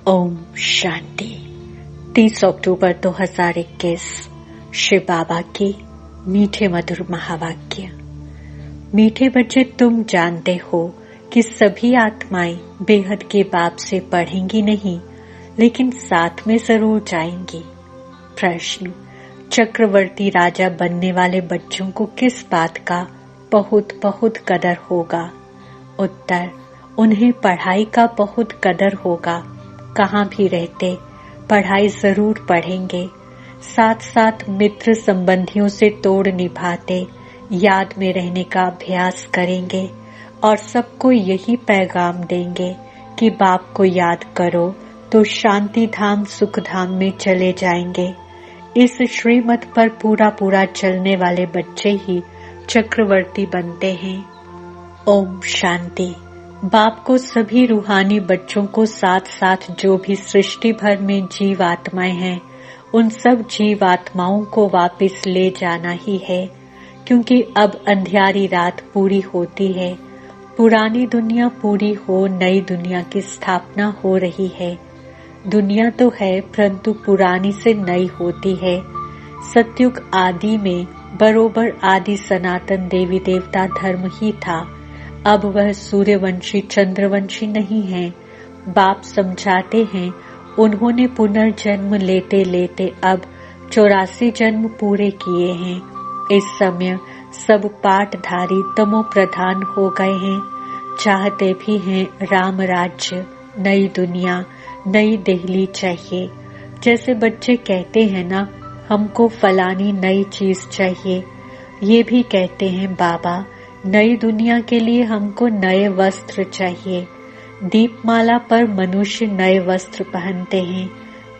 ओम शांति। 30 अक्टूबर 2021 शिव बाबा की मीठे मधुर महावाक्य। मीठे बच्चे, तुम जानते हो कि सभी आत्माएं बेहद के बाप से पढ़ेंगी नहीं, लेकिन साथ में जरूर जाएंगी। प्रश्न, चक्रवर्ती राजा बनने वाले बच्चों को किस बात का बहुत बहुत कदर होगा? उत्तर, उन्हें पढ़ाई का बहुत कदर होगा। कहाँ भी रहते पढ़ाई जरूर पढ़ेंगे, साथ साथ मित्र संबंधियों से तोड़ निभाते याद में रहने का अभ्यास करेंगे और सबको यही पैगाम देंगे कि बाप को याद करो तो शांति धाम सुख धाम में चले जाएंगे। इस श्रीमत पर पूरा चलने वाले बच्चे ही चक्रवर्ती बनते हैं। ओम शांति। बाप को सभी रूहानी बच्चों को साथ साथ जो भी सृष्टि भर में जीव आत्माएं हैं, उन सब जीव आत्माओं को वापस ले जाना ही है, क्योंकि अब अंधियारी रात पूरी होती है। पुरानी दुनिया पूरी हो, नई दुनिया की स्थापना हो रही है। दुनिया तो है, परंतु पुरानी से नई होती है। सतयुग आदि में बरोबर आदि सनातन देवी देवता धर्म ही था। अब वह सूर्यवंशी चंद्रवंशी नहीं है। बाप समझाते हैं, उन्होंने पुनर्जन्म लेते लेते अब 84 जन्म पूरे किए हैं। इस समय सब पाठधारी तमो प्रधान हो गए हैं। चाहते भी हैं राम राज्य, नई दुनिया, नई दिल्ली चाहिए। जैसे बच्चे कहते हैं ना, हमको फलानी नई चीज चाहिए, ये भी कहते हैं बाबा नई दुनिया के लिए हमको नए वस्त्र चाहिए। दीपमाला पर मनुष्य नए वस्त्र पहनते हैं।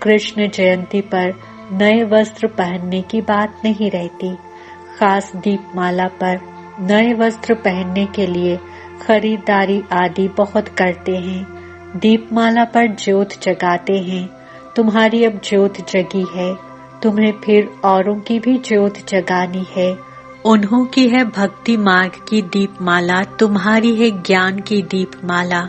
कृष्ण जयंती पर नए वस्त्र पहनने की बात नहीं रहती। खास दीपमाला पर नए वस्त्र पहनने के लिए खरीदारी आदि बहुत करते हैं। दीपमाला पर ज्योत जगाते हैं। तुम्हारी अब ज्योत जगी है, तुम्हें फिर औरों की भी ज्योत जगानी है। उन्हों की है भक्ति मार्ग की दीपमाला, तुम्हारी है ज्ञान की दीपमाला।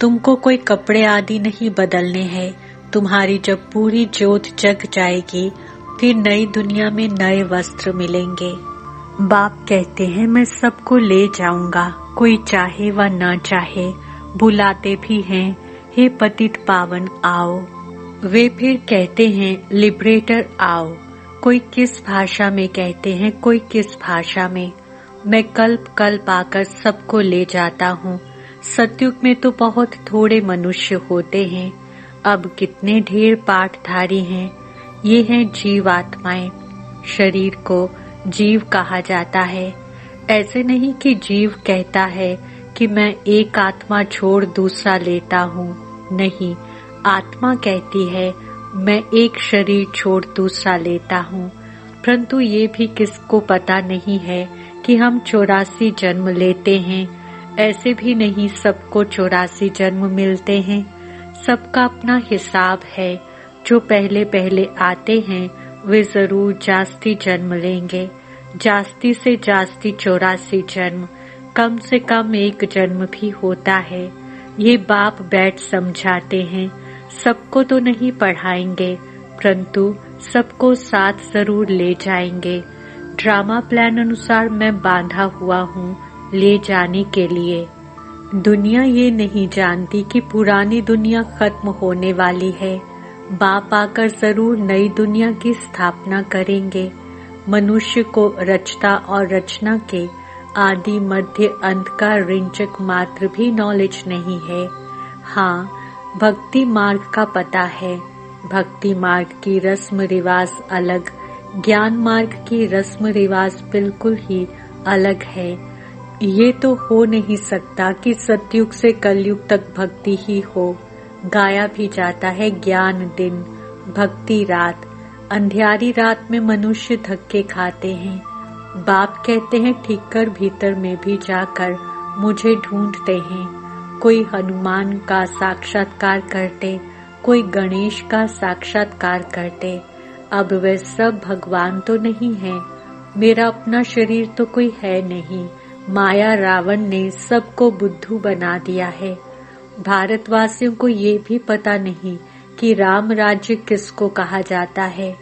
तुमको कोई कपड़े आदि नहीं बदलने हैं। तुम्हारी जब पूरी ज्योत जग जाएगी, फिर नई दुनिया में नए वस्त्र मिलेंगे। बाप कहते हैं, मैं सबको ले जाऊंगा, कोई चाहे व न चाहे। बुलाते भी हैं, हे पतित पावन आओ। वे फिर कहते हैं, लिबरेटर आओ। कोई किस भाषा में कहते हैं, कोई किस भाषा में। मैं कल्प कल्प आकर सबको ले जाता हूँ। सतयुग में तो बहुत थोड़े मनुष्य होते हैं, अब कितने ढेर पाठधारी हैं। ये हैं जीव आत्माएं। शरीर को जीव कहा जाता है। ऐसे नहीं कि जीव कहता है कि मैं एक आत्मा छोड़ दूसरा लेता हूँ। नहीं, आत्मा कहती है मैं एक शरीर छोड़ दूसरा लेता हूँ। परंतु ये भी किसको पता नहीं है कि हम 84 जन्म लेते हैं। ऐसे भी नहीं सबको 84 जन्म मिलते हैं। सबका अपना हिसाब है। जो पहले पहले आते हैं वे जरूर जास्ती जन्म लेंगे। जास्ती से जास्ती 84 जन्म, कम से कम एक जन्म भी होता है। ये बाप बैठ समझाते हैं। सबको तो नहीं पढ़ाएंगे, परंतु सबको साथ जरूर ले जाएंगे। ड्रामा प्लान अनुसार मैं बांधा हुआ हूँ ले जाने के लिए। दुनिया ये नहीं जानती कि पुरानी दुनिया खत्म होने वाली है। बाप आकर जरूर नई दुनिया की स्थापना करेंगे। मनुष्य को रचता और रचना के आदि मध्य अंत का रिंचक मात्र भी नॉलेज नहीं है। हाँ, भक्ति मार्ग का पता है। भक्ति मार्ग की रस्म रिवाज अलग, ज्ञान मार्ग की रस्म रिवाज बिल्कुल ही अलग है। ये तो हो नहीं सकता कि सतयुग से कलयुग तक भक्ति ही हो। गाया भी जाता है ज्ञान दिन, भक्ति रात। अंधियारी रात में मनुष्य धक्के खाते हैं। बाप कहते हैं ठीक कर भीतर में भी जाकर मुझे ढूंढते हैं। कोई हनुमान का साक्षात्कार करते, कोई गणेश का साक्षात्कार करते। अब वे सब भगवान तो नहीं है। मेरा अपना शरीर तो कोई है नहीं। माया रावण ने सबको बुद्धू बना दिया है। भारतवासियों को ये भी पता नहीं कि राम राज्य किसको कहा जाता है।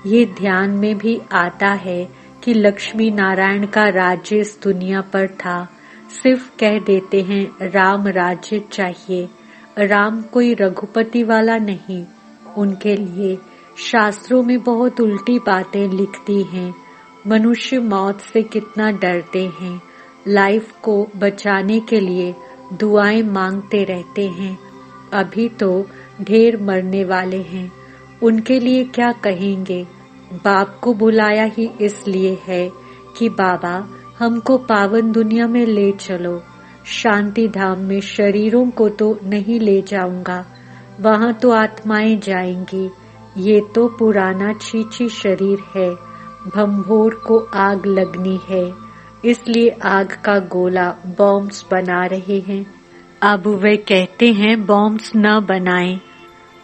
ये ध्यान में भी आता है कि लक्ष्मी नारायण का राज्य इस दुनिया पर था। सिर्फ कह देते हैं राम राज्य चाहिए। राम कोई रघुपति वाला नहीं। उनके लिए शास्त्रों में बहुत उल्टी बातें लिखती हैं। मनुष्य मौत से कितना डरते हैं। लाइफ को बचाने के लिए दुआएं मांगते रहते हैं। अभी तो ढेर मरने वाले हैं। उनके लिए क्या कहेंगे। बाप को बुलाया ही इसलिए है कि बाबा हमको पावन दुनिया में ले चलो। शांति धाम में शरीरों को तो नहीं ले जाऊंगा, वहां तो आत्माएं जाएंगी। ये तो पुराना छीछी शरीर है। भंभोर को आग लगनी है, इसलिए आग का गोला बॉम्ब्स बना रहे हैं। अब वे कहते हैं बॉम्ब्स न बनाएं।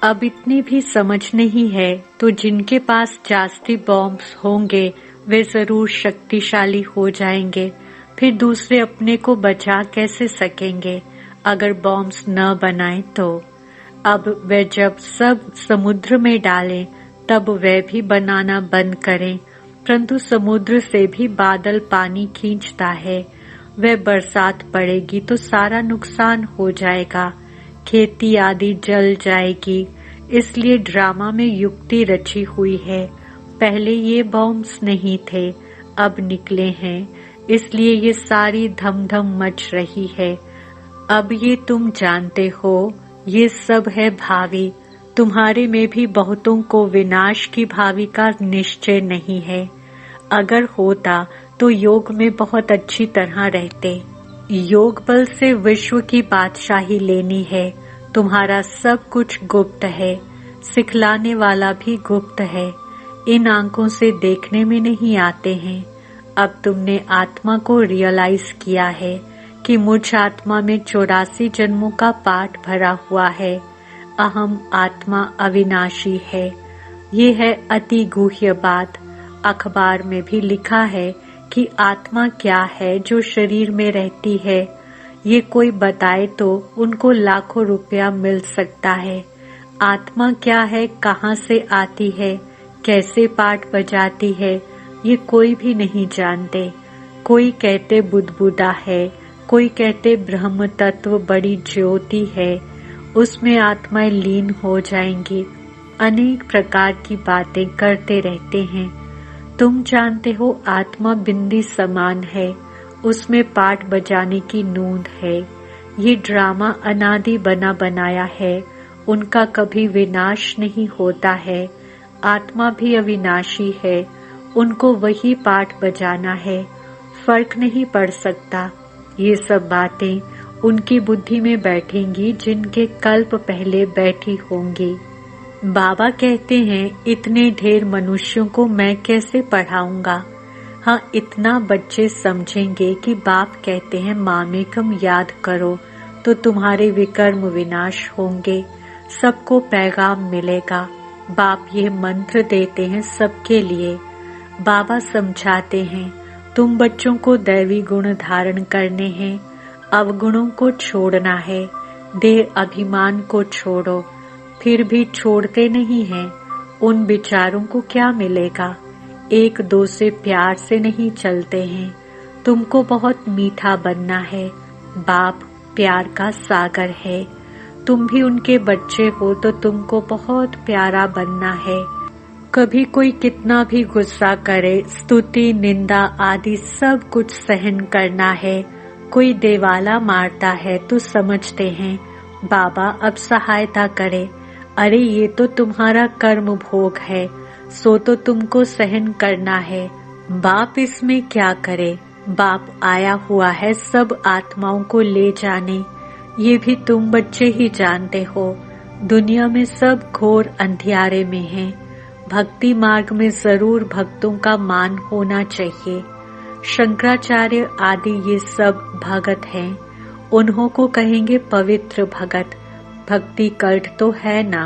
अब इतनी भी समझ नहीं है तो जिनके पास जास्ती बॉम्ब्स होंगे वे जरूर शक्तिशाली हो जाएंगे। फिर दूसरे अपने को बचा कैसे सकेंगे अगर बॉम्ब्स न बनाएं तो। अब वे जब सब समुद्र में डालें तब वे भी बनाना बंद करें। परंतु समुद्र से भी बादल पानी खींचता है। वह बरसात पड़ेगी तो सारा नुकसान हो जाएगा, खेती आदि जल जाएगी। इसलिए ड्रामा में युक्ति रची हुई है। पहले ये बॉम्ब्स नहीं थे, अब निकले हैं, इसलिए ये सारी धमधम मच रही है। अब ये तुम जानते हो, ये सब है भावी। तुम्हारे में भी बहुतों को विनाश की भावी का निश्चय नहीं है। अगर होता तो योग में बहुत अच्छी तरह रहते। योग बल से विश्व की बादशाही लेनी है। तुम्हारा सब कुछ गुप्त है, सिखलाने वाला भी गुप्त है। इन आंखों से देखने में नहीं आते हैं। अब तुमने आत्मा को रियलाइज किया है कि मुझ आत्मा में 84 जन्मों का पाठ भरा हुआ है। अहम आत्मा अविनाशी है। ये है अति गुह्य बात। अखबार में भी लिखा है कि आत्मा क्या है जो शरीर में रहती है। ये कोई बताए तो उनको लाखों रुपया मिल सकता है। आत्मा क्या है, कहाँ से आती है, कैसे पाठ बजाती है, ये कोई भी नहीं जानते। कोई कहते बुदबुदा है, कोई कहते ब्रह्म तत्व बड़ी ज्योति है, उसमें आत्माएं लीन हो जाएंगी। अनेक प्रकार की बातें करते रहते हैं। तुम जानते हो आत्मा बिंदी समान है, उसमें पाठ बजाने की नूंद है। ये ड्रामा अनादि बना बनाया है, उनका कभी विनाश नहीं होता है। आत्मा भी अविनाशी है, उनको वही पाठ बजाना है, फर्क नहीं पड़ सकता। ये सब बातें उनकी बुद्धि में बैठेंगी जिनके कल्प पहले बैठी होंगी। बाबा कहते हैं इतने ढेर मनुष्यों को मैं कैसे पढ़ाऊंगा। हाँ, इतना बच्चे समझेंगे कि बाप कहते हैं मामेकम याद करो तो तुम्हारे विकर्म विनाश होंगे, सबको पैगाम मिलेगा। बाप ये मंत्र देते हैं सबके लिए। बाबा समझाते हैं तुम बच्चों को दैवी गुण धारण करने हैं, अवगुणों को छोड़ना है, देह अभिमान को छोड़ो। फिर भी छोड़ते नहीं हैं। उन विचारों को क्या मिलेगा। एक दो से प्यार से नहीं चलते हैं। तुमको बहुत मीठा बनना है। बाप प्यार का सागर है। तुम भी उनके बच्चे हो तो तुमको बहुत प्यारा बनना है। कभी कोई कितना भी गुस्सा करे, स्तुति निंदा आदि सब कुछ सहन करना है। कोई देवाला मारता है तो समझते हैं बाबा अब सहायता करे। अरे ये तो तुम्हारा कर्म भोग है, सो तो तुमको सहन करना है। बाप इसमें क्या करे। बाप आया हुआ है सब आत्माओं को ले जाने, ये भी तुम बच्चे ही जानते हो। दुनिया में सब घोर अंधियारे में हैं। भक्ति मार्ग में जरूर भक्तों का मान होना चाहिए। शंकराचार्य आदि ये सब भगत हैं, उन्हों को कहेंगे पवित्र भगत। भक्ति कल्ट तो है ना,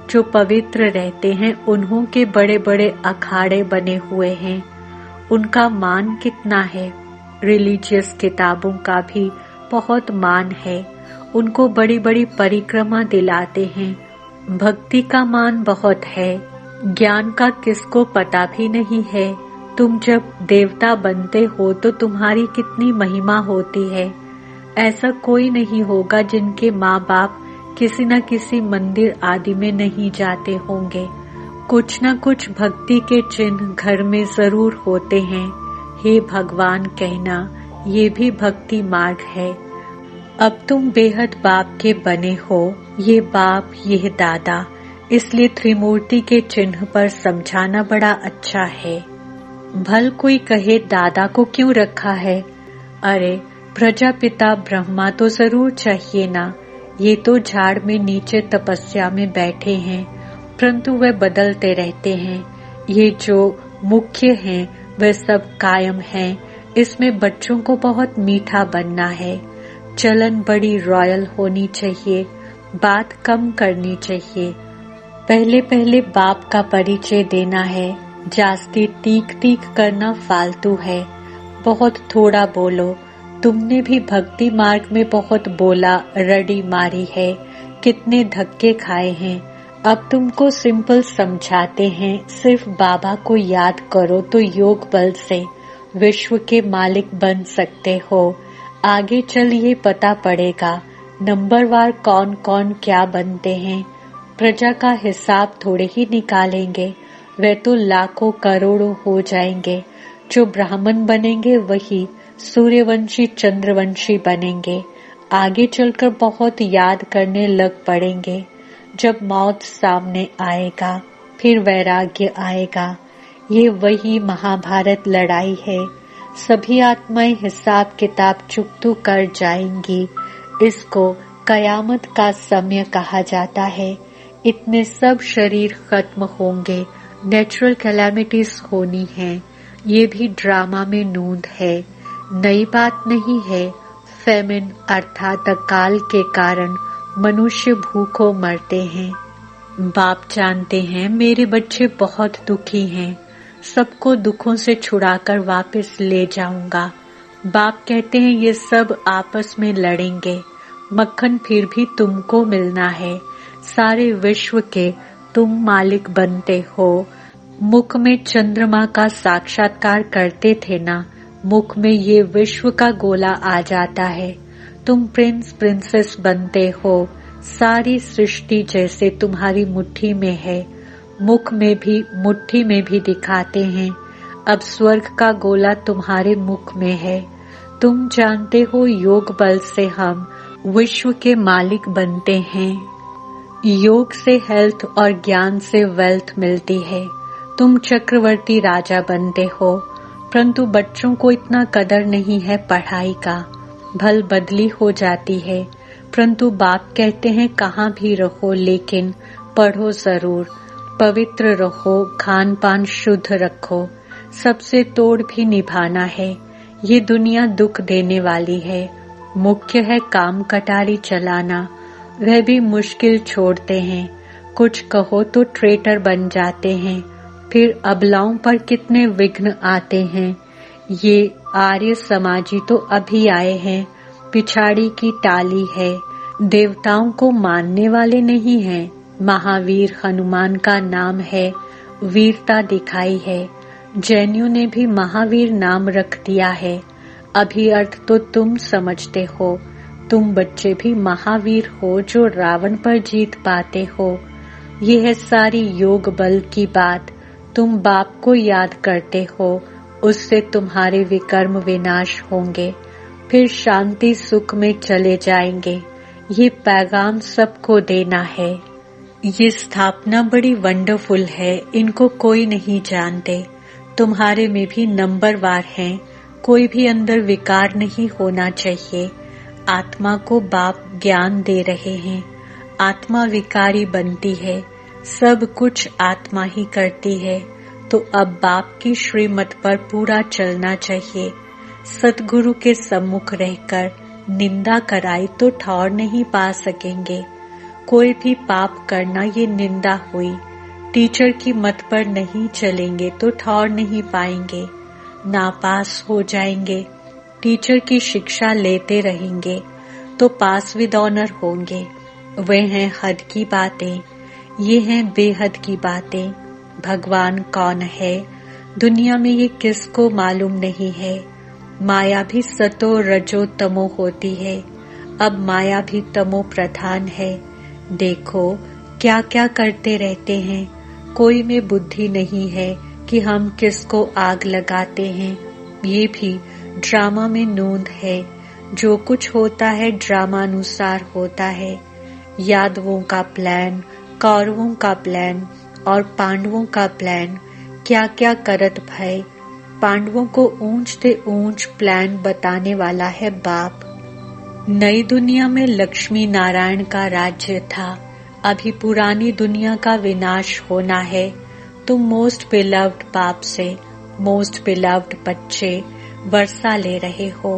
जो पवित्र रहते हैं उन्हों के बड़े बड़े अखाड़े बने हुए हैं। उनका मान कितना है। रिलीजियस किताबों का भी बहुत मान है, उनको बड़ी बड़ी परिक्रमा दिलाते हैं। भक्ति का मान बहुत है, ज्ञान का किसको पता भी नहीं है। तुम जब देवता बनते हो तो तुम्हारी कितनी महिमा होती है। ऐसा कोई नहीं होगा जिनके माँ बाप किसी न किसी मंदिर आदि में नहीं जाते होंगे। कुछ न कुछ भक्ति के चिन्ह घर में जरूर होते हैं। हे भगवान कहना, ये भी भक्ति मार्ग है। अब तुम बेहद बाप के बने हो, ये बाप ये दादा, इसलिए त्रिमूर्ति के चिन्ह पर समझाना बड़ा अच्छा है। भल कोई कहे दादा को क्यों रखा है? अरे प्रजापिता ब्रह्मा तो जरूर चाहिए ना। ये तो झाड़ में नीचे तपस्या में बैठे हैं, परंतु वे बदलते रहते हैं। ये जो मुख्य हैं वे सब कायम हैं। इसमें बच्चों को बहुत मीठा बनना है। चलन बड़ी रॉयल होनी चाहिए, बात कम करनी चाहिए। पहले पहले बाप का परिचय देना है। जास्ती तीख तीख करना फालतू है। बहुत थोड़ा बोलो। तुमने भी भक्ति मार्ग में बहुत बोला, रडी मारी है, कितने धक्के खाए हैं। अब तुमको सिंपल समझाते हैं, सिर्फ बाबा को याद करो तो योग बल से विश्व के मालिक बन सकते हो। आगे चल ये पता पड़ेगा नंबरवार कौन कौन क्या बनते हैं। प्रजा का हिसाब थोड़े ही निकालेंगे, वे तो लाखों करोड़ों हो जाएंगे। जो ब्राह्मण बनेंगे वही सूर्यवंशी चंद्रवंशी बनेंगे। आगे चलकर बहुत याद करने लग पड़ेंगे। जब मौत सामने आएगा फिर वैराग्य आएगा। ये वही महाभारत लड़ाई है। सभी आत्माएं हिसाब किताब चुकतू कर जाएंगी। इसको कयामत का समय कहा जाता है। इतने सब शरीर खत्म होंगे, नेचुरल कैलामिटीज होनी है। ये भी ड्रामा में नूंद है, नई बात नहीं है। फेमिन अर्थात अकाल के कारण मनुष्य भूखों मरते हैं। बाप जानते हैं मेरे बच्चे बहुत दुखी हैं, सबको दुखों से छुड़ाकर वापस ले जाऊंगा। बाप कहते हैं ये सब आपस में लड़ेंगे, मक्खन फिर भी तुमको मिलना है। सारे विश्व के तुम मालिक बनते हो। मुख में चंद्रमा का साक्षात्कार करते थे ना, मुख में ये विश्व का गोला आ जाता है। तुम प्रिंस प्रिंसेस बनते हो। सारी सृष्टि जैसे तुम्हारी मुट्ठी में है, मुख में भी मुट्ठी में भी दिखाते हैं। अब स्वर्ग का गोला तुम्हारे मुख में है। तुम जानते हो योग बल से हम विश्व के मालिक बनते हैं। योग से हेल्थ और ज्ञान से वेल्थ मिलती है। तुम चक्रवर्ती राजा बनते हो, परंतु बच्चों को इतना कदर नहीं है पढ़ाई का। भल बदली हो जाती है, परंतु बाप कहते हैं कहाँ भी रहो लेकिन पढ़ो जरूर। पवित्र रहो, खान पान शुद्ध रखो, सबसे तोड़ भी निभाना है। ये दुनिया दुख देने वाली है। मुख्य है काम कटारी चलाना, वह भी मुश्किल छोड़ते हैं। कुछ कहो तो ट्रेटर बन जाते हैं। फिर अबलाओं पर कितने विघ्न आते हैं। ये आर्य समाजी तो अभी आए हैं, पिछाड़ी की टाली है। देवताओं को मानने वाले नहीं हैं। महावीर हनुमान का नाम है, वीरता दिखाई है। जैनियों ने भी महावीर नाम रख दिया है। अभी अर्थ तो तुम समझते हो। तुम बच्चे भी महावीर हो जो रावण पर जीत पाते हो। ये है सारी योग बल की बात। तुम बाप को याद करते हो, उससे तुम्हारे विकर्म विनाश होंगे, फिर शांति सुख में चले जाएंगे। ये पैगाम सबको देना है। ये स्थापना बड़ी वंडरफुल है, इनको कोई नहीं जानते। तुम्हारे में भी नंबरवार हैं, कोई भी अंदर विकार नहीं होना चाहिए। आत्मा को बाप ज्ञान दे रहे हैं। आत्मा विकारी बनती है, सब कुछ आत्मा ही करती है, तो अब बाप की श्रीमत पर पूरा चलना चाहिए। सतगुरु के सम्मुख रहकर निंदा कराई तो ठौर नहीं पा सकेंगे। कोई भी पाप करना ये निंदा हुई। टीचर की मत पर नहीं चलेंगे तो ठौर नहीं पाएंगे, नापास हो जाएंगे। टीचर की शिक्षा लेते रहेंगे तो पास विद ऑनर होंगे। वे हैं हद की बातें, ये हैं बेहद की बातें। भगवान कौन है दुनिया में ये किसको मालूम नहीं है। माया भी सतो रजो तमो होती है, अब माया भी तमो प्रधान है। देखो क्या क्या करते रहते हैं, कोई में बुद्धि नहीं है कि हम किसको आग लगाते हैं। ये भी ड्रामा में नोंद है। जो कुछ होता है ड्रामानुसार होता है। यादवों का प्लान, कौरवों का प्लान और पांडवों का प्लान, क्या क्या करत भय। पांडवों को ऊंच से ऊंच प्लान बताने वाला है बाप। नई दुनिया में लक्ष्मी नारायण का राज्य था, अभी पुरानी दुनिया का विनाश होना है। तुम मोस्ट बिलव्ड बाप से मोस्ट बिलव्ड बच्चे वर्षा ले रहे हो।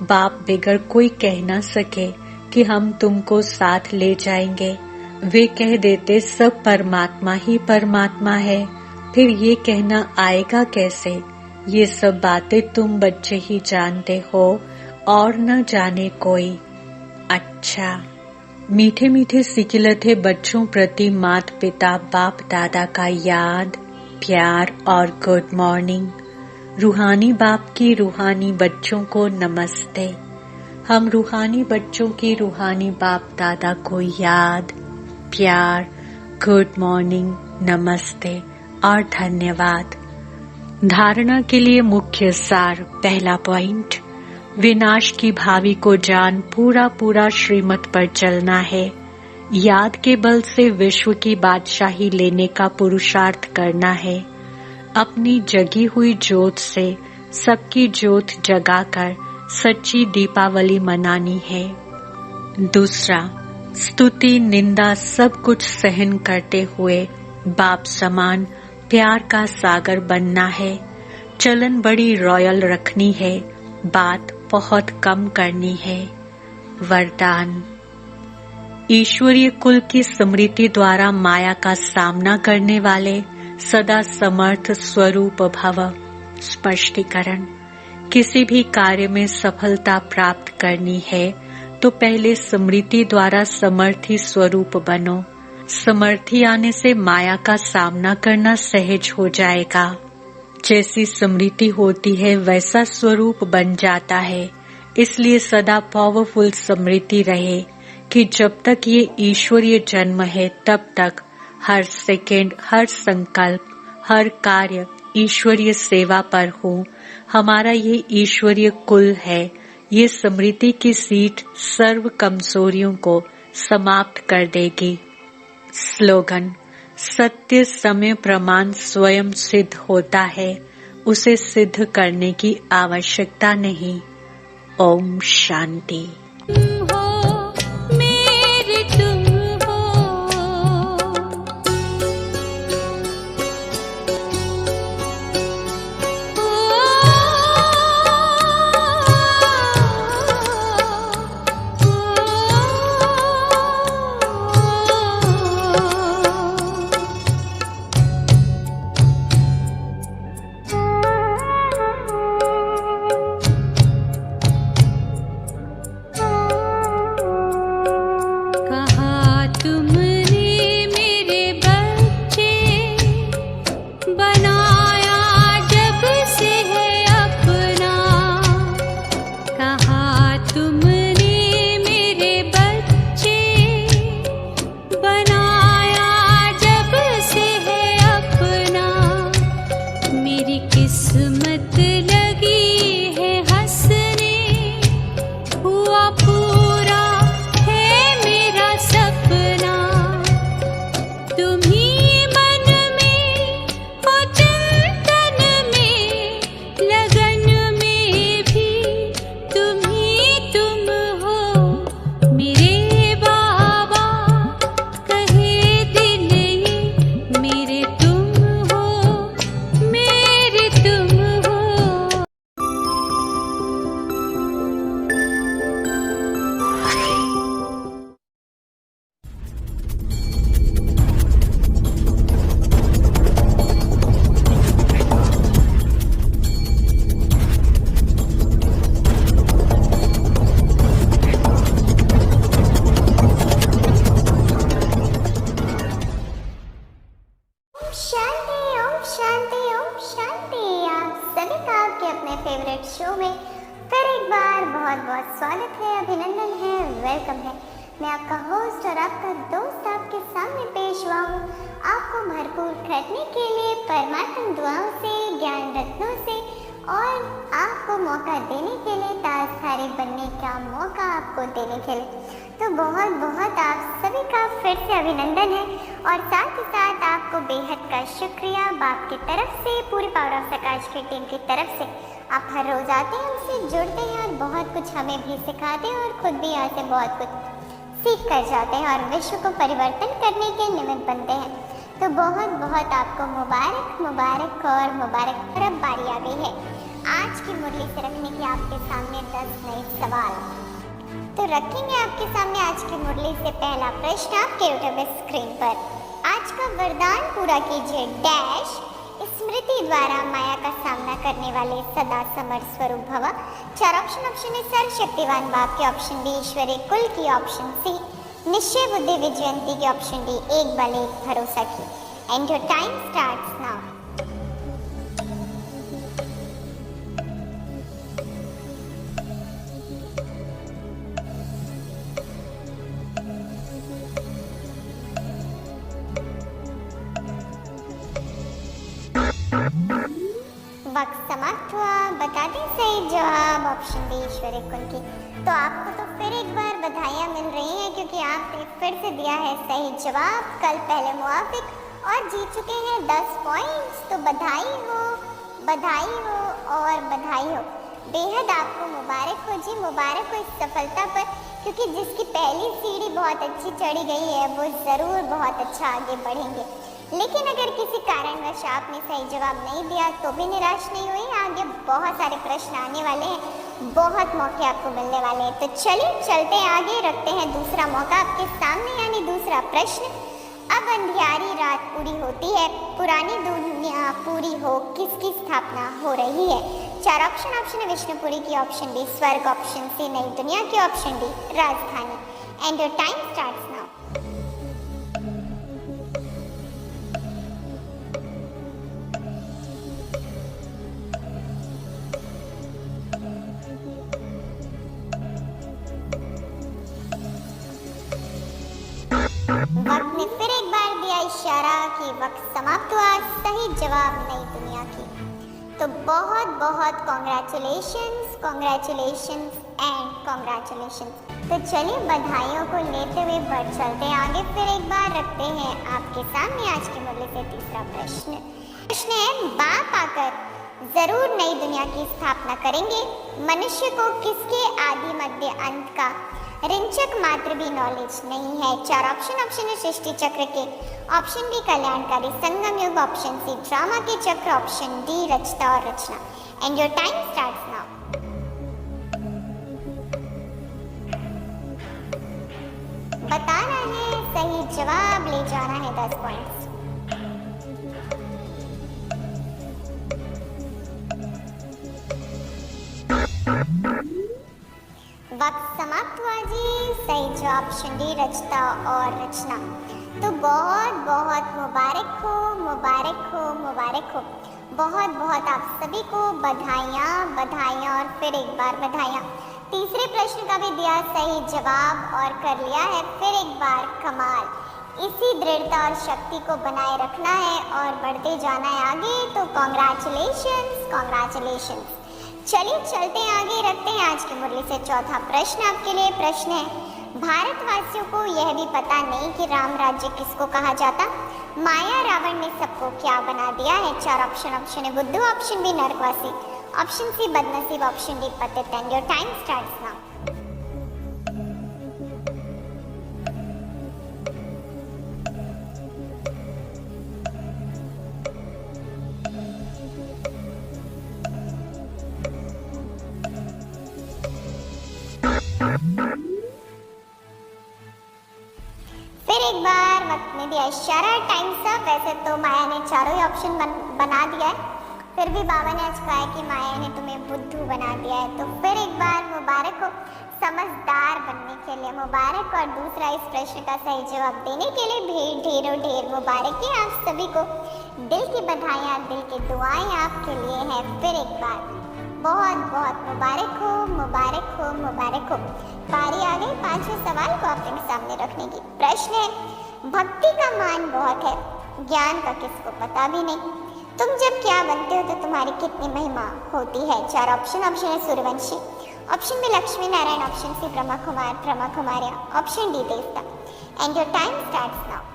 बाप बिगर कोई कह न सके कि हम तुमको साथ ले जाएंगे। वे कह देते सब परमात्मा ही परमात्मा है, फिर ये कहना आएगा कैसे। ये सब बातें तुम बच्चे ही जानते हो और न जाने कोई। अच्छा, मीठे मीठे सिकिलते बच्चों प्रति माता पिता बाप दादा का याद, प्यार और गुड मॉर्निंग। रूहानी बाप की रूहानी बच्चों को नमस्ते। हम रूहानी बच्चों की रूहानी बाप दादा को याद, प्यार, गुड मॉर्निंग, नमस्ते और धन्यवाद। धारणा के लिए मुख्य सार। पहला पॉइंट, विनाश की भावी को जान पूरा पूरा श्रीमत पर चलना है। याद के बल से विश्व की बादशाही लेने का पुरुषार्थ करना है। अपनी जगी हुई ज्योत से सबकी ज्योत जगाकर सच्ची दीपावली मनानी है। दूसरा, स्तुति निंदा सब कुछ सहन करते हुए बाप समान प्यार का सागर बनना है। चलन बड़ी रॉयल रखनी है, बात बहुत कम करनी है। वरदान, ईश्वरीय कुल की स्मृति द्वारा माया का सामना करने वाले सदा समर्थ स्वरूप भव। स्पष्टीकरण, किसी भी कार्य में सफलता प्राप्त करनी है तो पहले स्मृति द्वारा समर्थी स्वरूप बनो। समर्थी आने से माया का सामना करना सहज हो जाएगा। जैसी स्मृति होती है वैसा स्वरूप बन जाता है। इसलिए सदा पावरफुल स्मृति रहे कि जब तक ये ईश्वरीय जन्म है तब तक हर सेकंड, हर संकल्प, हर कार्य ईश्वरीय सेवा पर हो। हमारा ये ईश्वरीय कुल है। ये स्मृति की सीट सर्व कमजोरियों को समाप्त कर देगी। स्लोगन, सत्य समय प्रमाण स्वयं सिद्ध होता है, उसे सिद्ध करने की आवश्यकता नहीं। ओम शांति। और आपका दोस्त आपके सामने पेश हुआ हूँ आपको भरपूर करने के लिए परमात्म दुआओं से, ज्ञान रत्नों से और आपको मौका देने के लिए, ताजधारी बनने का मौका आपको देने के लिए। तो बहुत बहुत आप सभी का फिर से अभिनंदन है और साथ ही साथ आपको बेहद का शुक्रिया बाप की तरफ से, पूरी पावर ऑफ प्रकाश की टीम की तरफ से। आप हर रोज आते हैं, हमसे जुड़ते हैं और बहुत कुछ हमें भी सिखाते हैं और खुद भी यहाँ से बहुत कुछ सीख कर जाते हैं और विश्व को परिवर्तन करने के निमित्त बनते हैं। तो बहुत बहुत आपको मुबारक मुबारक और मुबारक। और अब बारी आ गई है आज की मुरली से रखने की आपके सामने 10 नए सवाल। तो रखेंगे आपके सामने आज की मुरली से पहला प्रश्न आपके यूट्यूब स्क्रीन पर। आज का वरदान पूरा कीजिए डैश स्मृति द्वारा माया का सामना करने वाले सदा समर्थ स्वरूप भव। 4 ऑप्शन है सर्वशक्तिवान बाप के, ऑप्शन बी ईश्वरी कुल की, ऑप्शन सी निश्चय बुद्धि विजयंती की, ऑप्शन डी एक बल एक भरोसा की। And your time starts now. वक्त समाप्त हुआ। बता दें सही जवाब ऑप्शन बी ईश्वरी कुल की। तो आपको तो फिर एक बार बधाइयाँ मिल रही हैं क्योंकि आपने फिर से दिया है सही जवाब। कल पहले मुआफिक और जीत चुके हैं 10 पॉइंट्स। तो बधाई हो, बधाई हो और बधाई हो। बेहद आपको मुबारक हो जी, मुबारक हो इस सफलता पर, क्योंकि जिसकी पहली सीढ़ी बहुत अच्छी चढ़ी गई है वो ज़रूर बहुत अच्छा आगे बढ़ेंगे। लेकिन अगर किसी कारणवश आपने सही जवाब नहीं दिया तो भी निराश नहीं हुई, आगे बहुत सारे प्रश्न आने वाले हैं, बहुत मौके आपको मिलने वाले हैं। तो चलिए चलते हैं आगे, रखते हैं दूसरा मौका आपके सामने, यानी दूसरा प्रश्न। अब अंधियारी रात पूरी होती है, पुरानी दुनिया पूरी हो, किसकी स्थापना हो रही है? 4 ऑप्शन है विष्णुपुरी की, ऑप्शन बी स्वर्ग, ऑप्शन सी नई दुनिया की, ऑप्शन डी राजधानी। And your time starts now. वक्त ने फिर एक बार दिया इशारा कि वक्त समाप्त हुआ। सही जवाब नई दुनिया की। तो बहुत बहुत कॉन्ग्रेचुलेशंस, कॉन्ग्रेचुलेशंस एंड कॉन्ग्रेचुलेशंस। तो चलिए बधाइयों को लेते हुए बढ़ चलते हैं आगे, फिर एक बार रखते हैं आपके सामने आज की मुरली से तीसरा प्रश्न। प्रश्न है बाप आकर जरूर नई दुनिया की स्थापना करेंगे, मनुष्य को किसके आदि मध्य अंत का रिंचक मात्र भी नॉलेज नहीं है? 4 ऑप्शन है सृष्टि चक्र के, ऑप्शन बी कल्याणकारी संगम युग, ऑप्शन सी ड्रामा के चक्र, ऑप्शन डी रचता और रचना। And your time starts now. बताना है सही जवाब, ले जाना है 10 पॉइंट्स। वक्त समाप्त हुआ जी। सही जवाब ऑप्शन डी रचता और रचना। तो बहुत बहुत मुबारक हो, मुबारक हो, मुबारक हो। बहुत बहुत आप सभी को बधाइयाँ, बधाइयाँ और फिर एक बार बधाइयाँ। तीसरे प्रश्न का भी दिया सही जवाब और कर लिया है फिर एक बार कमाल। इसी दृढ़ता और शक्ति को बनाए रखना है और बढ़ते जाना है आगे। तो कॉन्ग्रेचुलेशंस, कॉन्ग्रेचुलेशंस। चलिए चलते हैं आगे, रखते हैं आज की मुरली से चौथा प्रश्न आपके लिए। प्रश्न है भारतवासियों को यह भी पता नहीं कि राम राज्य किसको कहा जाता? माया रावण ने सबको क्या बना दिया है? 4 ऑप्शन है बुद्धू, ऑप्शन बी नरकवासी, ऑप्शन सी बदनसीब, ऑप्शन डी पतित। And your time starts now. फिर एक बार वक्त ने दिया इशारा, टाइम सा। वैसे तो माया ने चारों ही ऑप्शन बना दिया है, फिर भी बाबा ने आज कहा कि माया ने तुम्हें बुद्धू बना दिया है। तो फिर एक बार मुबारक हो समझदार बनने के लिए, मुबारक। और दूसरा इस प्रश्न का सही जवाब देने के लिए भी ढेरों ढेर मुबारक है आप सभी को। दिल की बधाइयाँ, दिल की दुआएं आपके लिए हैं। फिर एक बार बहुत बहुत मुबारक हो, मुबारक हो, मुबारक हो। बारी आ गई पांचवें सवाल को आपके सामने रखने की। प्रश्न है, भक्ति का मान बहुत है, ज्ञान का किसको पता भी नहीं। तुम जब क्या बनते हो तो तुम्हारी कितनी महिमा होती है। चार ऑप्शन है सूर्यवंशी, option B Lakshmi Narayan, option C Brahma Kumar Brahma Kumariya, option D देवता। And your time starts now.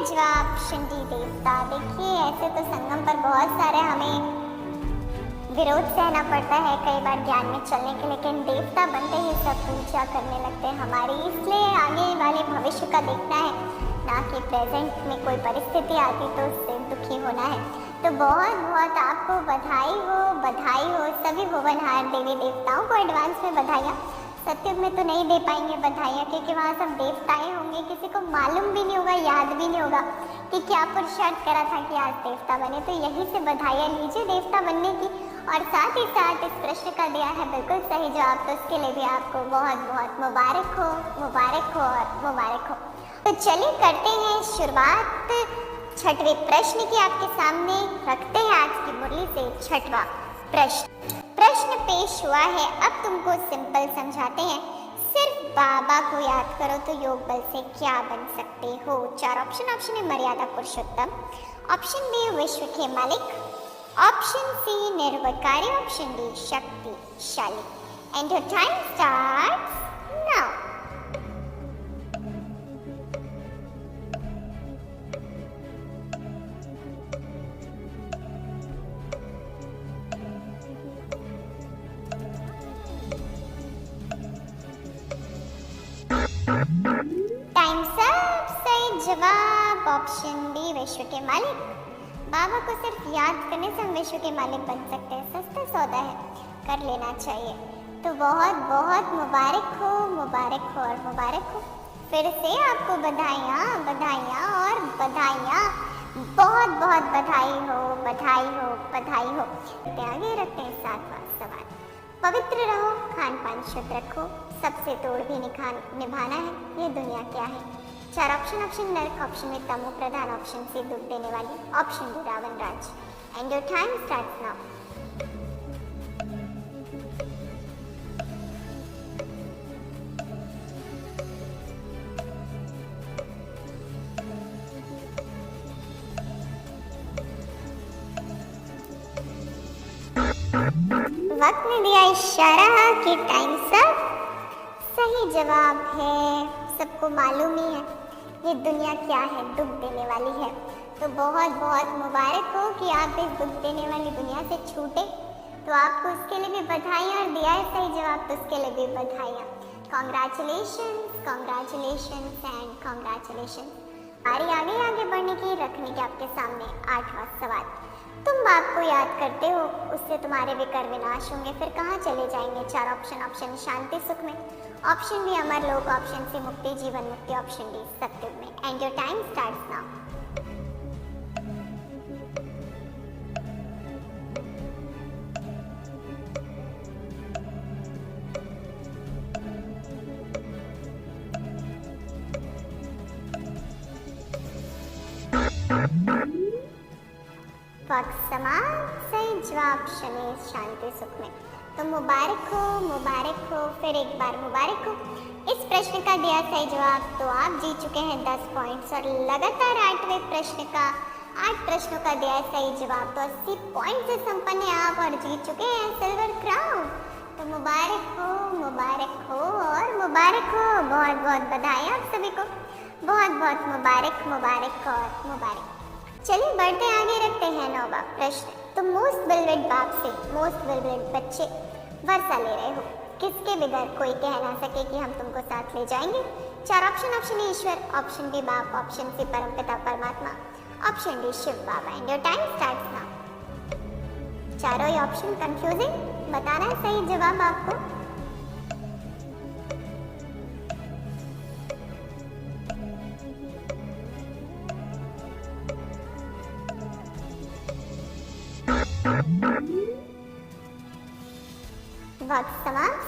जवाब ऑप्शन डी देवता। देखिए ऐसे तो संगम पर बहुत सारे हमें विरोध सहना पड़ता है कई बार ज्ञान में चलने के, लेकिन देवता बनते ही सब पूजा करने लगते हैं हमारी। इसलिए आगे वाले भविष्य का देखना है, ना कि प्रेजेंट में कोई परिस्थिति आती तो उससे दुखी होना है। तो बहुत बहुत आपको बधाई हो सभी भुवनहार देवी देवताओं को एडवांस में बधाइयाँ। सत्युग में तो नहीं दे पाएंगे बधाइयाँ, क्योंकि वहाँ सब देवताएं होंगे, किसी को मालूम भी नहीं होगा, याद भी नहीं होगा कि क्या पुरुषार्थ करा था कि आज देवता बने। तो यहीं से बधाइयाँ लीजिए देवता बनने की। और साथ ही साथ इस प्रश्न का दिया है बिल्कुल सही जवाब, तो उसके लिए भी आपको बहुत बहुत मुबारक हो और मुबारक हो। तो चलिए करते हैं शुरुआत छठवें प्रश्न की। आपके सामने रखते हैं आज की मुरली से छठवां प्रश्न पेश हुआ है। अब तुमको सिंपल समझाते हैं। सिर्फ बाबा को याद करो तो योग बल से क्या बन सकते हो। चार ऑप्शन है मर्यादा पुरुषोत्तम, ऑप्शन बी विश्व के मालिक, ऑप्शन सी निर्विकारी, ऑप्शन डी शक्तिशाली। And your time starts now. जवाब ऑप्शन डी विश्व के मालिक। बाबा को सिर्फ याद करने से हम विश्व के मालिक बन सकते हैं। सस्ता सौदा है, कर लेना चाहिए। तो बहुत बहुत मुबारक हो और मुबारक हो। फिर से आपको बधाइयाँ और बधाइयाँ, बहुत बहुत बधाई हो। आगे रखते हैं सातवां सवाल। पवित्र रहो, खान पान शुद्ध रखो, सबसे तोड़ भी निभाना है, ये दुनिया क्या है। चार ऑप्शन नरक, ऑप्शन में तमो प्रधान, ऑप्शन सी दुख देने वाली, ऑप्शन डी रावण राज। And your time starts now. वक्त ने दिया इशारा कि टाइम सब सही जवाब है। सबको मालूम ही है ये दुनिया क्या है, दुख देने वाली है। तो बहुत बहुत मुबारक हो कि आप इस दुख देने वाली दुनिया से छूटे। तो आपको उसके लिए भी बधाइयाँ, और दिया है सही जवाब तो उसके लिए भी बधाइयाँ। Congratulations and congratulations. आगे बढ़ने की, रखने के आपके सामने आठवां सवाल। तुम बाप को याद करते हो, उससे तुम्हारे विकर विनाश होंगे, फिर कहाँ चले जाएंगे। चार ऑप्शन शांति सुख में, ऑप्शन बी अमर लोक, ऑप्शन सी मुक्ति जीवन मुक्ति, ऑप्शन डी सत्युग में। And your time starts now. सही जवाब शनि शांति सुख में। तो मुबारक हो, फिर एक बार मुबारक हो। इस प्रश्न का दिया सही जवाब तो आप जीत चुके हैं 10 पॉइंट्स, और लगातार 8 प्रश्नों का दिया सही जवाब तो 80 पॉइंट से संपन्न है आप, और जीत चुके हैं सिल्वर क्राउन। तो मुबारक हो और मुबारक हो। बहुत बहुत बधाई आप सभी को, बहुत बहुत मुबारक और मुबारक। चलिए बढ़ते आगे, रखते हैं 9वां प्रश्न। तो मोस्ट बिलवेड बाप से मोस्ट बिलवेड बच्चे वर्षा ले रहे हो, किसके बगैर कोई कह ना सके कि हम तुमको साथ ले जाएंगे। चार ऑप्शन ईश्वर, ऑप्शन बी बाप, ऑप्शन सी परमपिता परमात्मा, option D Shiv Baba. And your time starts now. चारों ही ऑप्शन कंफ्यूजिंग, बताना है सही जवाब आपको।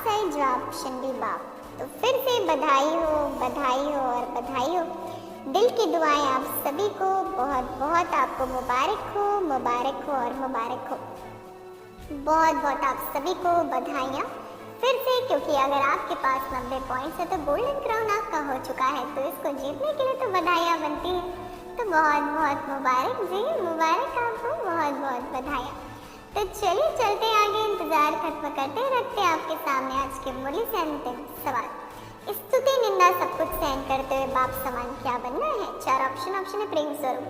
साइड, जवाब ऑप्शन बी बाप। तो फिर से बधाई हो, बधाई हो और बधाई हो। दिल की दुआएं आप सभी को, बहुत बहुत आपको मुबारक हो, मुबारक हो और मुबारक हो। बहुत बहुत आप सभी को बधाइयाँ फिर से, क्योंकि अगर आपके पास 90 पॉइंट्स है तो गोल्डन क्राउन आपका हो चुका है, तो इसको जीतने के लिए तो बधाइयाँ बनती हैं। तो बहुत बहुत मुबारक जी, मुबारक आपको, बहुत बहुत बधाइयाँ। तो चलिए चलते आगे, इंतजार खत्म करते रखते हैं आपके सामने आज के मूल्य से अंतिम सवाल। स्तुति निंदा सब कुछ सहन करते हुए बाप समान क्या बनना है? 4 ऑप्शन है प्रेम स्वरूप,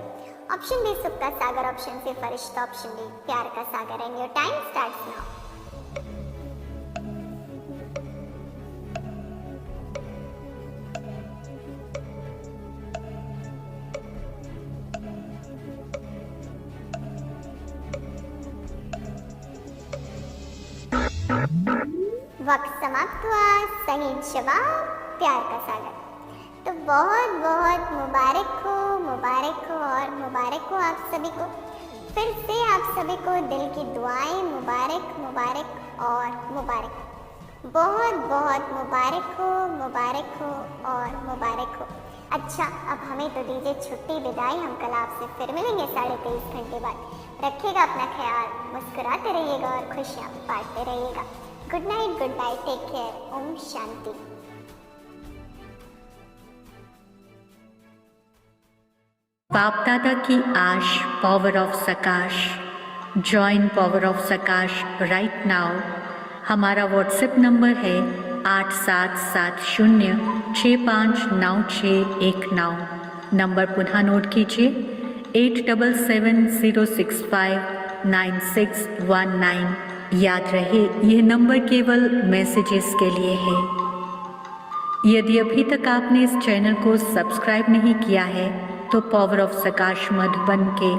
ऑप्शन बी सुख का सागर, ऑप्शन सी फरिश्ता, ऑप्शन डी प्यार का सागर। And your time starts now. वक्त समाप्त हुआ। सही जवाब प्यार का सागर। तो बहुत बहुत मुबारक हो, मुबारक हो और मुबारक हो आप सभी को। फिर से आप सभी को दिल की दुआएं, मुबारक मुबारक और मुबारक। बहुत बहुत मुबारक हो, मुबारक हो और मुबारक हो। अच्छा, अब हमें तो दीजिए छुट्टी, विदाई। हम कल आपसे फिर मिलेंगे 23.5 घंटे बाद। रखिएगा अपना ख्याल, मुस्कुराते रहिएगा और खुशियाँ बांटते रहिएगा। Good night, take care, Om Shanti. बाप दादा की आश, power of सकाश। Join power of सकाश right now. हमारा व्हाट्सएप नंबर है 8770659619। नंबर पुनः नोट कीजिए 8770659619। याद रहे, यह नंबर केवल मैसेजेस के लिए है। यदि अभी तक आपने इस चैनल को सब्सक्राइब नहीं किया है तो पावर ऑफ सकाश मधुबन के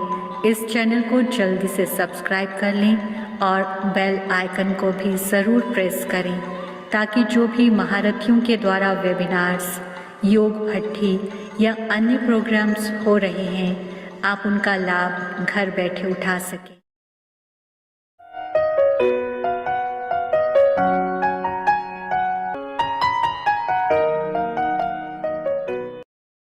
इस चैनल को जल्दी से सब्सक्राइब कर लें और बेल आइकन को भी ज़रूर प्रेस करें, ताकि जो भी महारथियों के द्वारा वेबिनार्स, योग भट्ठी या अन्य प्रोग्राम्स हो रहे हैं, आप उनका लाभ घर बैठे उठा सकें।